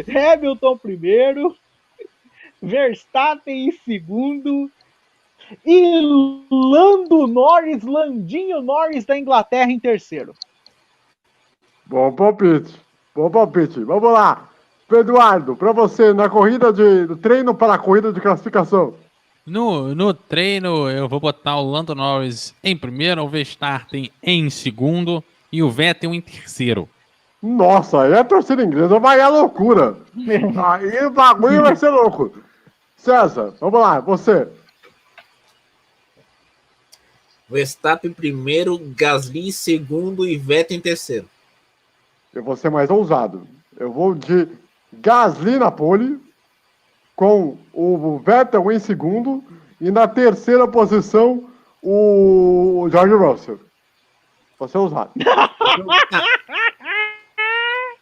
Hamilton primeiro, Verstappen em segundo e Landinho Norris da Inglaterra em terceiro. Bom palpite. Vamos lá. Eduardo, para você, na corrida do treino para a corrida de classificação. No treino, eu vou botar o Lando Norris em primeiro, o Verstappen em segundo e o Vettel em terceiro. Nossa, aí a torcida inglesa vai à loucura. Aí o bagulho vai ser louco. César, vamos lá, você. Verstappen em primeiro, Gasly em segundo e Vettel em terceiro. Eu vou ser mais ousado. Eu vou de Gasly na pole, com o Vettel em segundo, e na terceira posição, o George Russell. Vou ser ousado.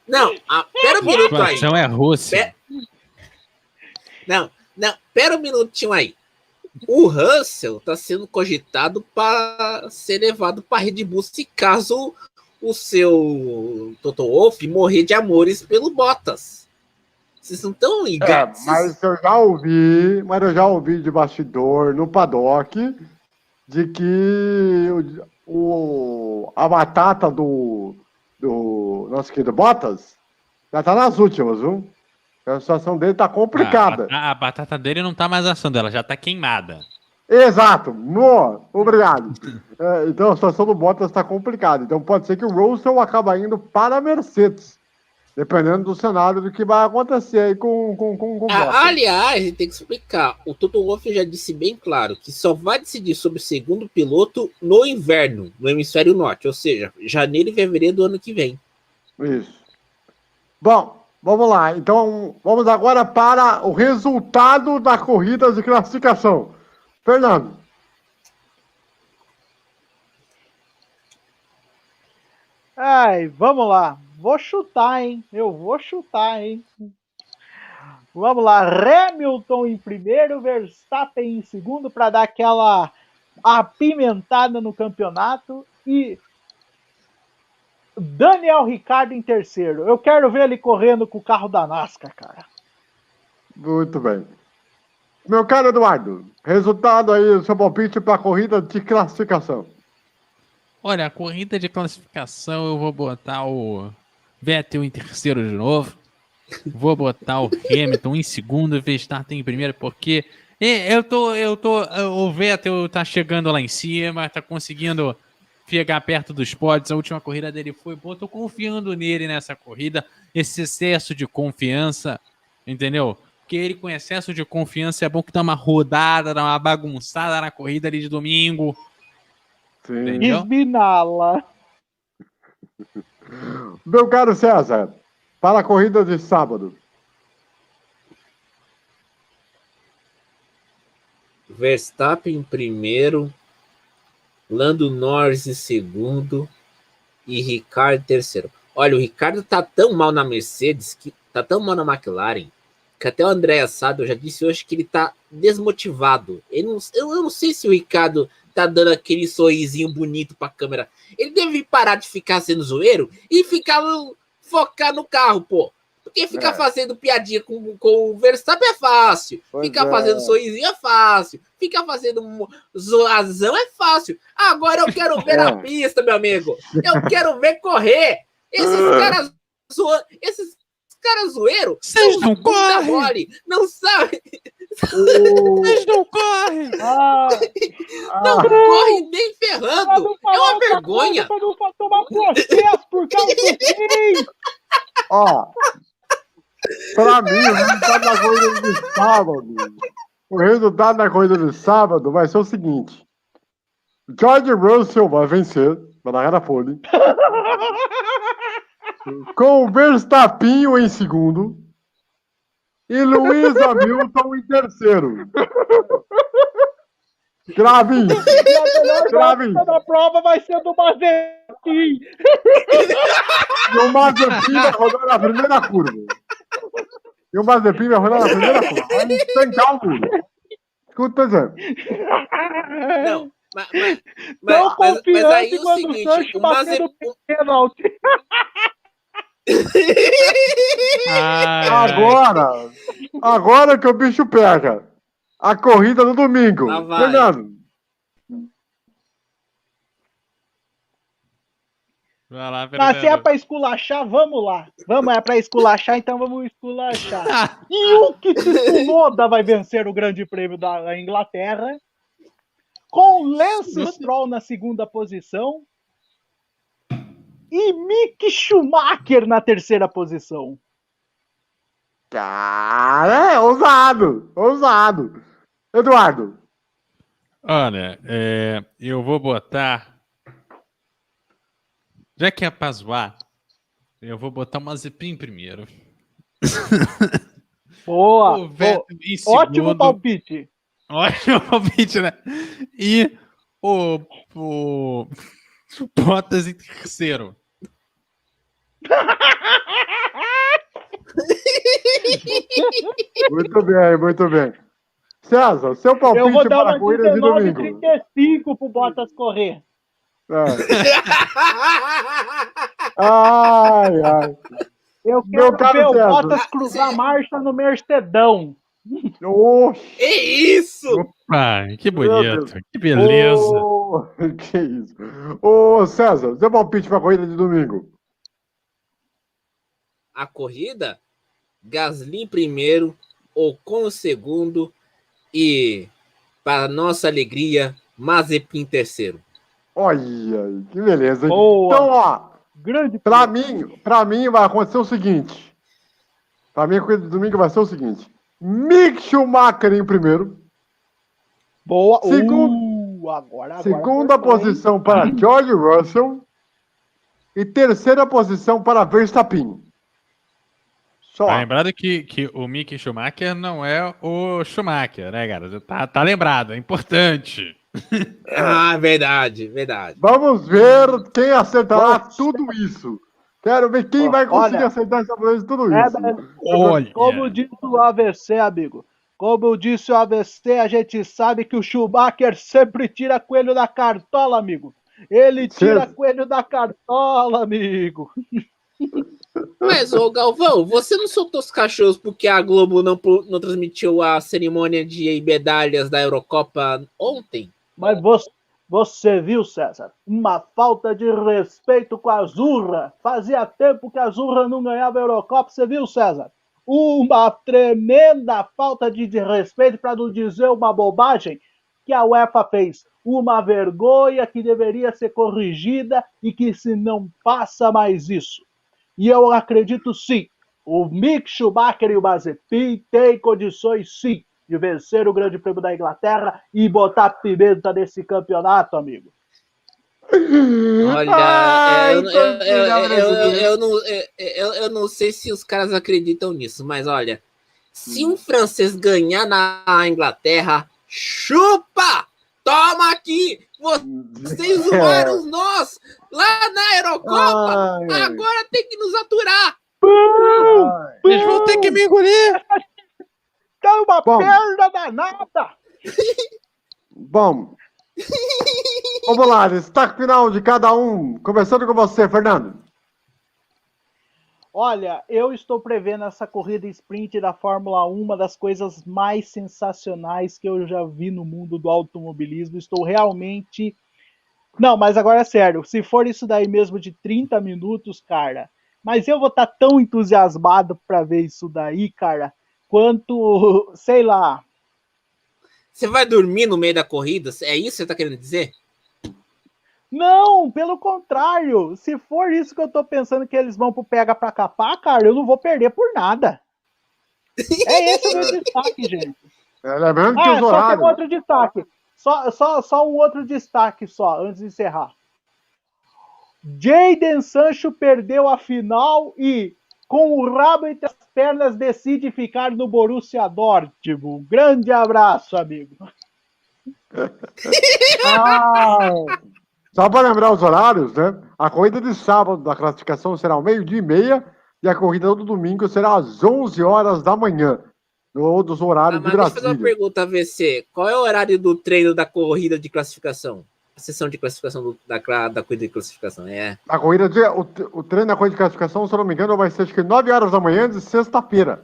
Não, pera um minuto aí. A situação é Rússia. Não, pera um minutinho aí. O Russell está sendo cogitado para ser levado para Red Bull se caso o seu Toto Wolff morrer de amores pelo Bottas. Vocês não estão ligados? Mas eu já ouvi de bastidor no paddock de que a batata do nosso querido Bottas já tá nas últimas, viu? A situação dele tá complicada. A batata dele não tá mais assando, ela já tá queimada. Exato. Obrigado. Então a situação do Bottas tá complicada. Então pode ser que o Russell acaba indo para a Mercedes. Dependendo do cenário do que vai acontecer aí com o Bottas. Aliás, a gente tem que explicar. O Toto Wolff já disse bem claro que só vai decidir sobre o segundo piloto no inverno, no hemisfério norte. Ou seja, janeiro e fevereiro do ano que vem. Isso. Bom, vamos lá. Então, vamos agora para o resultado da corrida de classificação. Fernando. Ai, vamos lá. Vou chutar, hein? Eu vou chutar, hein? Vamos lá, Hamilton em primeiro, Verstappen em segundo, para dar aquela apimentada no campeonato, e Daniel Ricciardo em terceiro. Eu quero ver ele correndo com o carro da NASCAR, cara. Muito bem. Meu caro Eduardo, resultado aí do seu palpite para a corrida de classificação. Olha, a corrida de classificação eu vou botar o Vettel em terceiro de novo. Vou botar o Hamilton em segundo e Verstappen em primeiro, porque o Vettel tá chegando lá em cima, tá conseguindo chegar perto dos pódios. A última corrida dele foi boa, tô confiando nele nessa corrida. Esse excesso de confiança, entendeu? Porque ele com excesso de confiança é bom que dá uma rodada, dá uma bagunçada na corrida ali de domingo. Sim. Entendeu? Esminala. Meu caro César, para a corrida de sábado. Verstappen em primeiro, Lando Norris em segundo e Ricciardo em terceiro. Olha, o Ricciardo tá tão mal na Mercedes, tá tão mal na McLaren, que até o André Assado, eu já disse hoje que ele tá desmotivado. Eu não sei se o Ricciardo tá dando aquele sorrisinho bonito pra câmera. Ele deve parar de ficar sendo zoeiro e focar no carro, pô. Porque ficar fazendo piadinha com o Verstappen é fácil. Ficar fazendo sorrisinho é fácil. Ficar fazendo zoazão é fácil. Agora eu quero ver na pista, meu amigo. Eu quero ver correr. Esses caras zoeiros. Vocês não correm. Não sabem. Vocês não correm. Não correm nem ferrando. É uma vergonha. Pra não tomar processo por causa do fim. Ó, pra mim, o resultado da corrida de sábado. O resultado da corrida de sábado vai ser o seguinte: George Russell vai vencer, vai largar na pole. Com o Verstappen em segundo. E Lewis Hamilton em terceiro. Gravem! Gravem! A prova vai ser do Mazepin. E o Mazepin vai rodar na primeira curva. Vai estancar o muro. Escuta, Zé. Não, mas aí é o seguinte, o Mazepin... Agora que o bicho pega. A corrida do domingo. Fernando. Vai lá, Fernando. Se é pra esculachar, vamos lá. É pra esculachar, então vamos esculachar. E o que Tsunoda vai vencer o Grande Prêmio da Inglaterra, com Lance Stroll na segunda posição e Mick Schumacher na terceira posição. Cara, é ousado. Eduardo. Olha, eu vou botar... Já que é pra zoar, eu vou botar o Mazepin primeiro. Boa! O Vettel em segundo. Ótimo palpite. Ótimo palpite, né? E o Bottas em terceiro. Muito bem. César, seu palpite eu vou dar para a corrida de domingo. 19,35 pro Bottas correr. Ai. Eu quero ver o Bottas cruzar a marcha no Mercedão. Que isso? Ai, que bonito, que beleza. Que isso. Ô, César, seu palpite para a corrida de domingo. A corrida, Gasly em primeiro, Ocon em segundo e, para nossa alegria, Mazepin em terceiro. Olha, que beleza. Boa. Então, ó, grande pra mim vai acontecer o seguinte. Pra mim a corrida de domingo vai ser o seguinte. Mick Schumacher em primeiro. Boa. Segunda posição para George Russell. E terceira posição para Verstappen. Só. Lembrando que o Mick Schumacher não é o Schumacher, né, cara? Tá lembrado, é importante. Verdade. Vamos ver quem acertará tudo isso. Quero ver quem vai conseguir Olha, aceitar essa de tudo isso. Olha. Como disse o AVC, amigo. Como disse o AVC, a gente sabe que o Schumacher sempre tira coelho da cartola, amigo. Ele tira coelho da cartola, amigo. Mas, ô Galvão, você não soltou os cachorros porque a Globo não transmitiu a cerimônia de medalhas da Eurocopa ontem? Mas você viu, César? Uma falta de respeito com a Azurra. Fazia tempo que a Azurra não ganhava a Eurocopa, você viu, César? Uma tremenda falta de respeito, para não dizer uma bobagem, que a UEFA fez. Uma vergonha que deveria ser corrigida e que se não passa mais isso. E eu acredito sim, o Mick Schumacher e o Mazepin têm condições sim de vencer o Grande Prêmio da Inglaterra e botar pimenta nesse campeonato, amigo. Olha, eu não sei se os caras acreditam nisso, mas olha, se um francês ganhar na Inglaterra, chupa! Toma aqui! Vocês zoaram nós lá na Eurocopa! Agora tem que nos aturar! Eles vão ter que me engolir! Tá uma perda danada! Bom, vamos lá, destaque final de cada um. Começando com você, Fernando. Olha, eu estou prevendo essa corrida sprint da Fórmula 1, uma das coisas mais sensacionais que eu já vi no mundo do automobilismo. Estou realmente... Não, mas agora é sério, se for isso daí mesmo de 30 minutos, cara, mas eu vou estar tão entusiasmado para ver isso daí, cara, quanto, sei lá... Você vai dormir no meio da corrida? É isso que você tá querendo dizer? Não, pelo contrário. Se for isso que eu tô pensando que eles vão pro pega pra capar, cara, eu não vou perder por nada. É esse o meu destaque, gente. Lembrando que os só horários... tem um outro destaque. Só um outro destaque só, antes de encerrar. Jayden Sancho perdeu a final e, com o rabo entre as pernas, decide ficar no Borussia Dortmund. Grande abraço, amigo. Só para lembrar os horários, né? A corrida de sábado da classificação será ao 12h30 e a corrida do domingo será às 11 horas da manhã, dos horários de Brasília. Deixa eu fazer uma pergunta, AVC. Qual é o horário do treino da corrida de classificação? A sessão de classificação da corrida de classificação, A corrida o treino da corrida de classificação, se eu não me engano, vai ser acho que 9 horas da manhã de sexta-feira.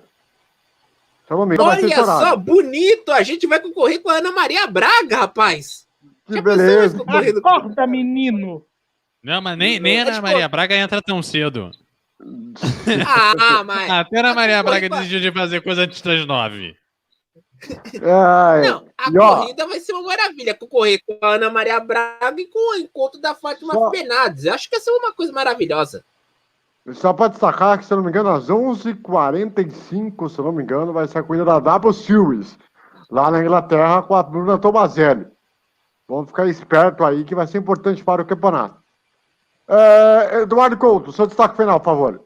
Se eu não me engano, vai ser esse horário. Olha só, bonito! A gente vai concorrer com a Ana Maria Braga, rapaz! Que beleza! Acorda, menino! Não, mas nem a Ana Maria Braga entra tão cedo. Mas... Até a Ana Maria Braga desistiu de fazer coisa antes das 9. Não, a corrida vai ser uma maravilha. Concorrer com a Ana Maria Braga e com o encontro da Fátima Bernardes. Eu acho que essa é uma coisa maravilhosa. Só para destacar que, se eu não me engano, às 11h45, se eu não me engano, vai ser a corrida da W Series, lá na Inglaterra, com a Bruna Tomazelli. Vamos ficar esperto aí, que vai ser importante para o campeonato. Eduardo Couto, seu destaque final, por favor.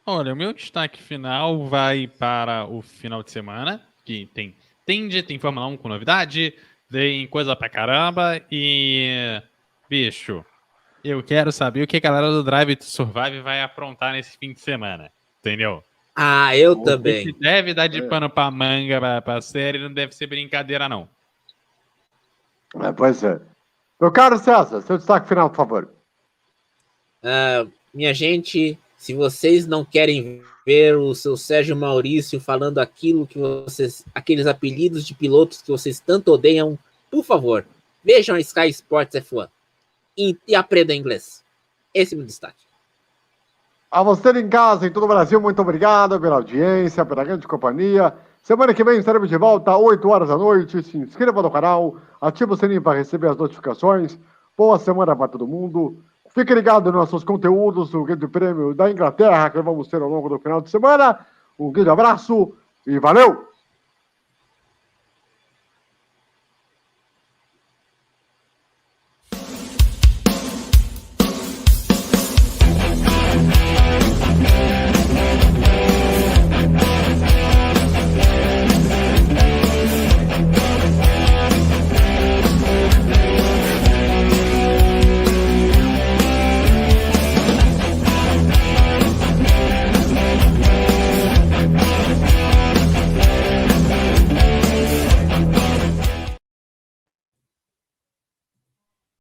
Olha, o meu destaque final vai para o final de semana, que tem Fórmula 1 com novidade, tem coisa pra caramba e... Bicho, eu quero saber o que a galera do Drive to Survive vai aprontar nesse fim de semana, entendeu? Eu também. O que deve dar de pano pra manga pra série não deve ser brincadeira, não. Pois é. Meu caro César, seu destaque final, por favor. Minha gente, se vocês não querem ver o seu Sérgio Maurício falando aquilo que aqueles apelidos de pilotos que vocês tanto odeiam, por favor, vejam a Sky Sports F1 e aprendam inglês. Esse é o meu destaque. A você em casa, em todo o Brasil, muito obrigado pela audiência, pela grande companhia. Semana que vem estaremos de volta às 8 horas da noite. Se inscreva no canal, ative o sininho para receber as notificações. Boa semana para todo mundo. Fique ligado nos nossos conteúdos do Grande Prêmio da Inglaterra, que vamos ter ao longo do final de semana. Um grande abraço e valeu!